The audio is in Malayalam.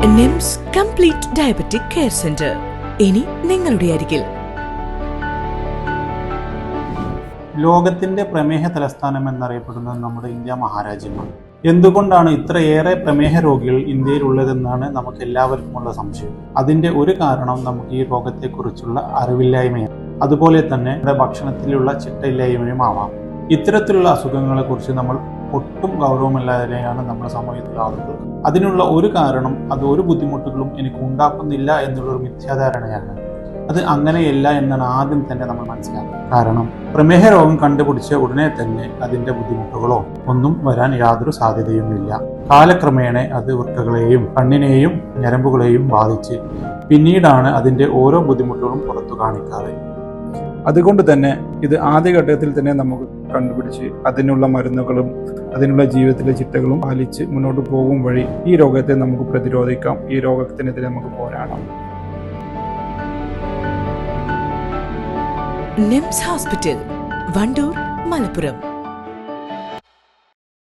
Nymphs complete diabetic care centre ഇനി നിങ്ങളുടെ അരികിൽ. ലോകത്തിന്റെ പ്രമേഹ തലസ്ഥാനം എന്നറിയപ്പെടുന്നത് നമ്മുടെ ഇന്ത്യ മഹാരാജ്യമാണ്. എന്തുകൊണ്ടാണ് ഇത്രയേറെ പ്രമേഹ രോഗികൾ ഇന്ത്യയിലുള്ളതെന്നാണ് നമുക്ക് എല്ലാവർക്കുമുള്ള സംശയം. അതിന്റെ ഒരു കാരണം നമുക്ക് ഈ രോഗത്തെക്കുറിച്ചുള്ള അറിവില്ലായ്മയാണ്. അതുപോലെ തന്നെ ഭക്ഷണത്തിലുള്ള ചിട്ടയില്ലായ്മയും ആവാം. ഇത്തരത്തിലുള്ള അസുഖങ്ങളെ കുറിച്ച് നമ്മൾ ഒട്ടും ഗൗരവമില്ലാതെയാണ് നമ്മുടെ സമൂഹത്തിലെ ആളുകൾ. അതിനുള്ള ഒരു കാരണം അത് ഒരു ബുദ്ധിമുട്ടുകളും എനിക്ക് ഉണ്ടാക്കുന്നില്ല എന്നുള്ളൊരു മിഥ്യാധാരണയാണ്. അത് അങ്ങനെയല്ല എന്നാണ് ആദ്യം തന്നെ നമ്മൾ മനസ്സിലാക്കുക. കാരണം പ്രമേഹ രോഗം കണ്ടുപിടിച്ച ഉടനെ തന്നെ അതിന്റെ ബുദ്ധിമുട്ടുകളോ ഒന്നും വരാൻ യാതൊരു സാധ്യതയുമില്ല. കാലക്രമേണ അത് വൃക്കകളെയും കണ്ണിനെയും ഞരമ്പുകളെയും ബാധിച്ച് പിന്നീടാണ് അതിന്റെ ഓരോ ബുദ്ധിമുട്ടുകളും പുറത്തു കാണിക്കാറ്. അതുകൊണ്ട് തന്നെ ഇത് ആദ്യഘട്ടത്തിൽ തന്നെ നമുക്ക് കണ്ടുപിടിച്ച് അതിനുള്ള മരുന്നുകളും അതിനുള്ള ജീവിതത്തിലെ ചിട്ടകളും പാലിച്ച് മുന്നോട്ട് പോകും വഴി ഈ രോഗത്തെ നമുക്ക് പ്രതിരോധിക്കാം. ഈ രോഗത്തിനെതിരെ നമുക്ക് പോരാടാം. NIMS hospital, Wandoor, Malappuram.